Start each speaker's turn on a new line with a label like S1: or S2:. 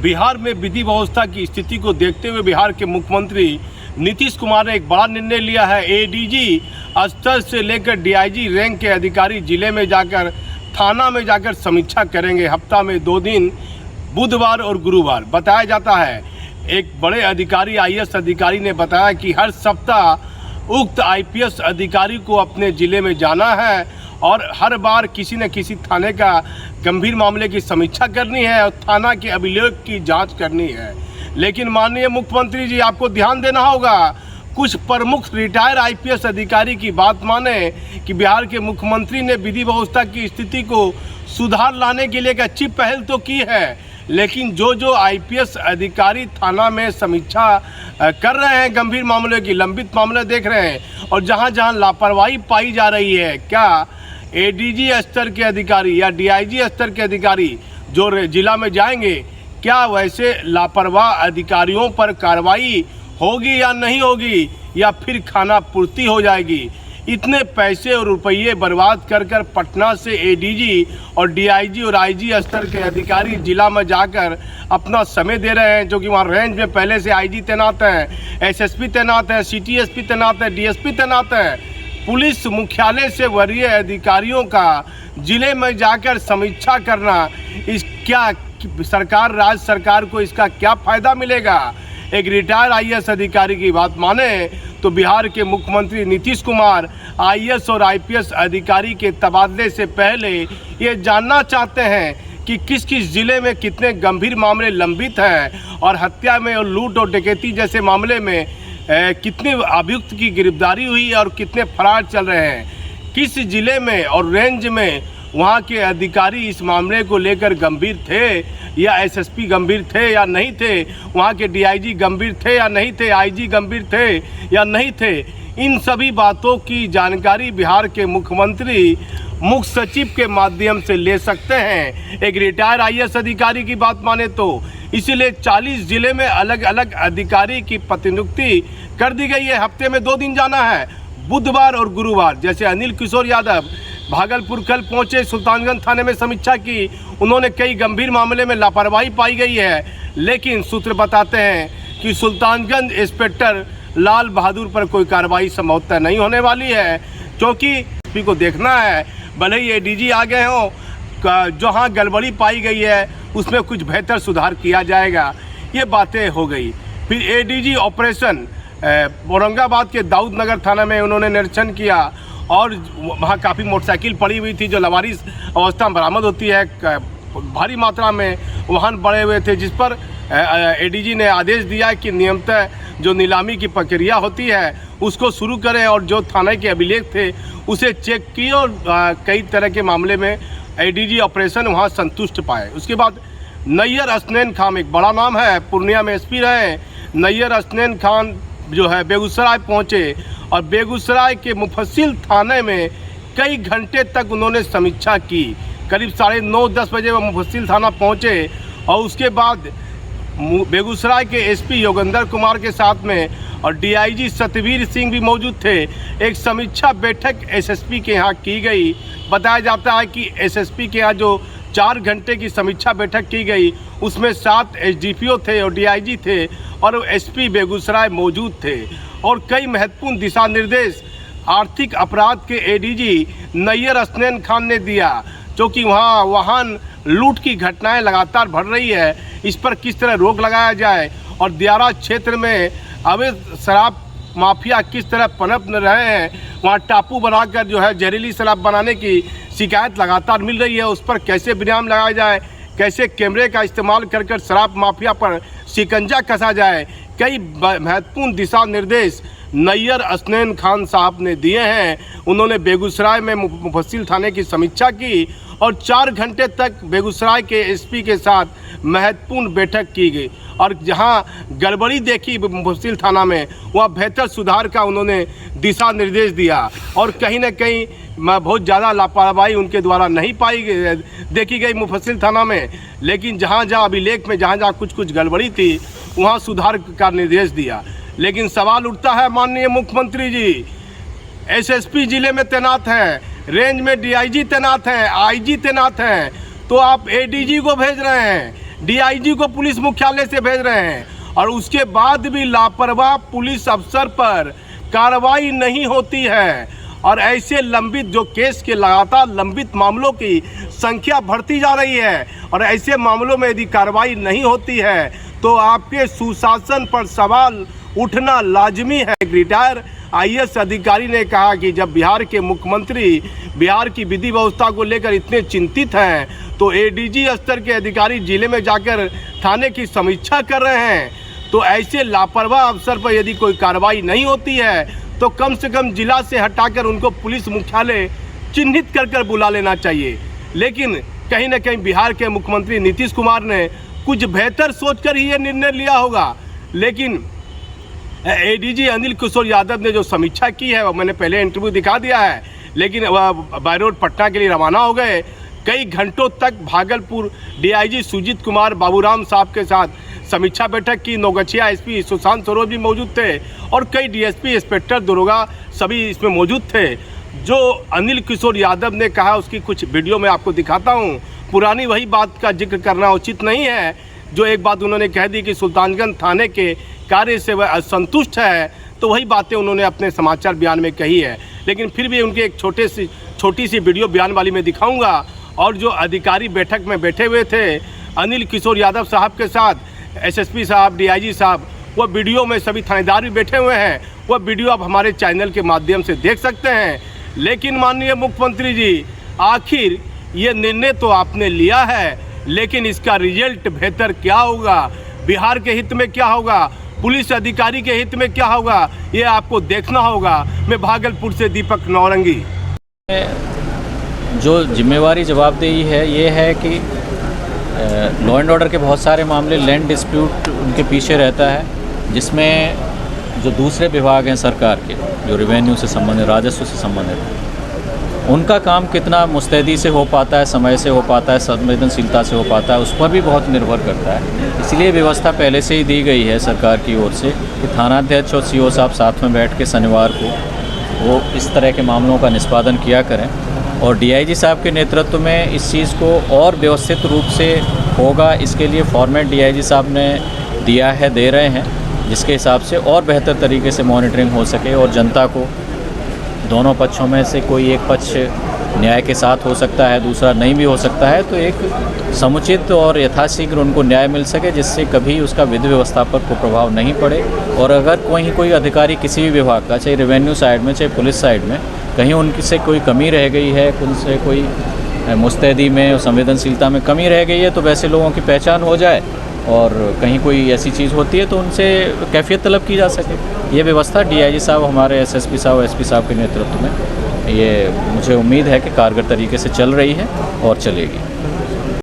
S1: बिहार में विधि व्यवस्था की स्थिति को देखते हुए बिहार के मुख्यमंत्री नीतीश कुमार ने एक बड़ा निर्णय लिया है। एडीजी स्तर से लेकर डीआईजी रैंक के अधिकारी जिले में जाकर, थाना में जाकर समीक्षा करेंगे। हफ्ता में 2 दिन, बुधवार और गुरुवार। बताया जाता है एक बड़े अधिकारी, आईएएस अधिकारी ने बताया कि हर सप्ताह उक्त आईपीएस अधिकारी को अपने ज़िले में जाना है और हर बार किसी न किसी थाने का गंभीर मामले की समीक्षा करनी है और थाना के अभिलेख की जांच करनी है। लेकिन माननीय मुख्यमंत्री जी, आपको ध्यान देना होगा, कुछ प्रमुख रिटायर आईपीएस अधिकारी की बात माने कि बिहार के मुख्यमंत्री ने विधि व्यवस्था की स्थिति को सुधार लाने के लिए एक अच्छी पहल तो की है, लेकिन जो आईपीएस अधिकारी थाना में समीक्षा कर रहे हैं, गंभीर मामले की, लंबित मामले देख रहे हैं और जहां लापरवाही पाई जा रही है, क्या एडीजी स्तर के अधिकारी या डीआईजी स्तर के अधिकारी जो जिला में जाएंगे, क्या वैसे लापरवाह अधिकारियों पर कार्रवाई होगी या नहीं होगी, या फिर खाना पूर्ति हो जाएगी? इतने पैसे और रुपये बर्बाद कर पटना से एडीजी और डीआईजी और आईजी स्तर के अधिकारी जिला में जाकर अपना समय दे रहे हैं, जो कि वहाँ रेंज में पहले से आईजी तैनात हैं, एसएसपी तैनात हैं, सिटी तैनात हैं, डीएसपी तैनात हैं। पुलिस मुख्यालय से वरीय अधिकारियों का जिले में जाकर समीक्षा करना, इस क्या सरकार, राज्य सरकार को इसका क्या फ़ायदा मिलेगा? एक रिटायर आईएएस अधिकारी की बात माने तो बिहार के मुख्यमंत्री नीतीश कुमार आईएएस और आईपीएस अधिकारी के तबादले से पहले ये जानना चाहते हैं कि किस किस ज़िले में कितने गंभीर मामले लंबित हैं और हत्या में और लूट और डकैती जैसे मामले में कितने अभियुक्त की गिरफ्तारी हुई और कितने फरार चल रहे हैं, किस ज़िले में और रेंज में वहाँ के अधिकारी इस मामले को लेकर गंभीर थे या एसएसपी गंभीर थे या नहीं थे, वहाँ के डीआईजी गंभीर थे या नहीं थे, आईजी गंभीर थे या नहीं थे। इन सभी बातों की जानकारी बिहार के मुख्यमंत्री मुख्य सचिव के माध्यम से ले सकते हैं। एक रिटायर आईएएस अधिकारी की बात माने तो इसीलिए 40 ज़िले में अलग अलग अधिकारी की प्रतिनियुक्ति कर दी गई है। हफ्ते में 2 दिन जाना है, बुधवार और गुरुवार। जैसे अनिल किशोर यादव भागलपुर कल पहुंचे, सुल्तानगंज थाने में समीक्षा की, उन्होंने कई गंभीर मामले में लापरवाही पाई गई है, लेकिन सूत्र बताते हैं कि सुल्तानगंज इंस्पेक्टर लाल बहादुर पर कोई कार्रवाई संभवतः नहीं होने वाली है, क्योंकि एसपी को देखना है, भले ही एडीजी आ गए हों, जहाँ गड़बड़ी पाई गई है उसमें कुछ बेहतर सुधार किया जाएगा। ये बातें हो गई। फिर एडीजी ऑपरेशन औरंगाबाद के दाऊद नगर थाना में उन्होंने निरीक्षण किया और वहाँ काफ़ी मोटरसाइकिल पड़ी हुई थी जो लवारिस अवस्था में बरामद होती है, भारी मात्रा में वाहन पड़े हुए थे, जिस पर एडीजी ने आदेश दिया कि नियमतः जो नीलामी की प्रक्रिया होती है उसको शुरू करें और जो थाने के अभिलेख थे उसे चेक किए और कई तरह के मामले में एडीजी ऑपरेशन वहाँ संतुष्ट पाए। उसके बाद नैयर असनैन खान, एक बड़ा नाम है, पूर्णिया में एसपी रहे। नैयर असनैन खान जो है बेगूसराय पहुँचे और बेगूसराय के मुफस्सिल थाने में कई घंटे तक उन्होंने समीक्षा की। करीब 9:30-10 बजे वो मुफस्सिल थाना पहुँचे और उसके बाद बेगूसराय के एसपी योगेंद्र कुमार के साथ में और डीआईजी सतवीर सिंह भी मौजूद थे। एक समीक्षा बैठक एसएसपी के यहाँ की गई। बताया जाता है कि एसएसपी के यहाँ जो 4 घंटे की समीक्षा बैठक की गई उसमें 7 एसडीपीओ थे और डीआईजी थे और एसपी बेगूसराय मौजूद थे और कई महत्वपूर्ण दिशा निर्देश आर्थिक अपराध के एडीजी नैयर असनैन खान ने दिया, क्योंकि वहाँ वाहन लूट की घटनाएं लगातार बढ़ रही है, इस पर किस तरह रोक लगाया जाए और दियारा क्षेत्र में अवैध शराब माफिया किस तरह पनप रहे हैं, वहाँ टापू बनाकर जो है जहरीली शराब बनाने की शिकायत लगातार मिल रही है, उस पर कैसे विराम लगाया जाए, कैसे कैमरे का इस्तेमाल कर कर माफिया पर शिकंजा कसा जाए। कई महत्वपूर्ण दिशा निर्देश नैयर असनैन खान साहब ने दिए हैं। उन्होंने बेगूसराय में मुफस्सिल थाने की समीक्षा की और 4 घंटे तक बेगूसराय के एसपी के साथ महत्वपूर्ण बैठक की गई और जहां गड़बड़ी देखी मुफस्सिल थाना में, वहाँ बेहतर सुधार का उन्होंने दिशा निर्देश दिया और कहीं न कहीं बहुत ज़्यादा लापरवाही उनके द्वारा नहीं देखी गई मुफस्सिल थाना में, लेकिन जहाँ अभिलेख में जहाँ कुछ गड़बड़ी थी वहाँ सुधार का निर्देश दिया। लेकिन सवाल उठता है, माननीय मुख्यमंत्री जी, एसएसपी जिले में तैनात हैं, रेंज में डीआईजी तैनात हैं, आईजी तैनात हैं, तो आप एडीजी को भेज रहे हैं, डीआईजी को पुलिस मुख्यालय से भेज रहे हैं और उसके बाद भी लापरवाह पुलिस अफसर पर कार्रवाई नहीं होती है। और ऐसे लंबित जो केस के लगातार लंबित मामलों की संख्या बढ़ती जा रही है और ऐसे मामलों में यदि कार्रवाई नहीं होती है तो आपके सुशासन पर सवाल उठना लाजमी है। रिटायर आईएएस अधिकारी ने कहा कि जब बिहार के मुख्यमंत्री बिहार की विधि व्यवस्था को लेकर इतने चिंतित हैं तो एडीजी स्तर के अधिकारी जिले में जाकर थाने की समीक्षा कर रहे हैं। तो ऐसे लापरवाह अफसर पर यदि कोई कार्रवाई नहीं होती है तो कम से कम जिला से हटाकर उनको पुलिस मुख्यालय चिन्हित कर बुला लेना चाहिए। लेकिन कहीं ना कहीं बिहार के मुख्यमंत्री नीतीश कुमार ने कुछ बेहतर सोचकर ही ये निर्णय लिया होगा। लेकिन एडीजी अनिल किशोर यादव ने जो समीक्षा की है वो मैंने पहले इंटरव्यू दिखा दिया है, लेकिन वह बाय रोड पटना के लिए रवाना हो गए। कई घंटों तक भागलपुर डीआईजी सुजीत कुमार बाबूराम साहब के साथ समीक्षा बैठक की। नौगछिया एसपी सुशांत सरोज भी मौजूद थे और कई डीएसपी इंस्पेक्टर दरोगा सभी इसमें मौजूद थे। जो अनिल किशोर यादव ने कहा उसकी कुछ वीडियो मैं आपको दिखाता हूँ। पुरानी वही बात का जिक्र करना उचित नहीं है। जो एक बात उन्होंने कह दी कि सुल्तानगंज थाने के कार्य से वह असंतुष्ट है, तो वही बातें उन्होंने अपने समाचार बयान में कही है। लेकिन फिर भी उनके एक छोटी सी वीडियो बयान वाली में दिखाऊंगा। और जो अधिकारी बैठक में बैठे हुए थे अनिल किशोर यादव साहब के साथ, एसएसपी साहब, डीआईजी साहब, वह वीडियो में सभी थानेदार भी बैठे हुए हैं। वह वीडियो आप हमारे चैनल के माध्यम से देख सकते हैं। लेकिन माननीय मुख्यमंत्री जी, आखिर ये निर्णय तो आपने लिया है, लेकिन इसका रिजल्ट बेहतर क्या होगा, बिहार के हित में क्या होगा, पुलिस अधिकारी के हित में क्या होगा, ये आपको देखना होगा। मैं भागलपुर से दीपक नौरंगी।
S2: जो जिम्मेवारी जवाबदेही है ये है कि लॉ एंड ऑर्डर के बहुत सारे मामले लैंड डिस्प्यूट उनके पीछे रहता है, जिसमें जो दूसरे विभाग हैं सरकार के, जो रेवेन्यू से संबंधित, राजस्व से संबंधित, उनका काम कितना मुस्तैदी से हो पाता है, समय से हो पाता है, संवेदनशीलता से हो पाता है, उस पर भी बहुत निर्भर करता है। इसलिए व्यवस्था पहले से ही दी गई है सरकार की ओर से कि थानाध्यक्ष और सीओ साहब साथ में बैठ के शनिवार को वो इस तरह के मामलों का निष्पादन किया करें। और डीआईजी साहब के नेतृत्व में इस चीज़ को और व्यवस्थित रूप से होगा, इसके लिए फॉर्मेट डीआईजी साहब ने दिया है, दे रहे हैं, जिसके हिसाब से और बेहतर तरीके से मॉनिटरिंग हो सके और जनता को दोनों पक्षों में से कोई एक पक्ष न्याय के साथ हो सकता है, दूसरा नहीं भी हो सकता है, तो एक समुचित और यथाशीघ्र उनको न्याय मिल सके, जिससे कभी उसका विधि व्यवस्था पर कोई प्रभाव नहीं पड़े। और अगर कोई अधिकारी किसी भी विभाग का, चाहे रेवेन्यू साइड में, चाहे पुलिस साइड में, कहीं उनकी से कोई कमी रह गई है, उनसे कोई मुस्तैदी में और संवेदनशीलता में कमी रह गई है, तो वैसे लोगों की पहचान हो जाए और कहीं कोई ऐसी चीज़ होती है तो उनसे कैफियत तलब की जा सके। ये व्यवस्था डीआईजी साहब, हमारे एसएसपी साहब, एसपी साहब के नेतृत्व में ये मुझे उम्मीद है कि कारगर तरीके से चल रही है और चलेगी।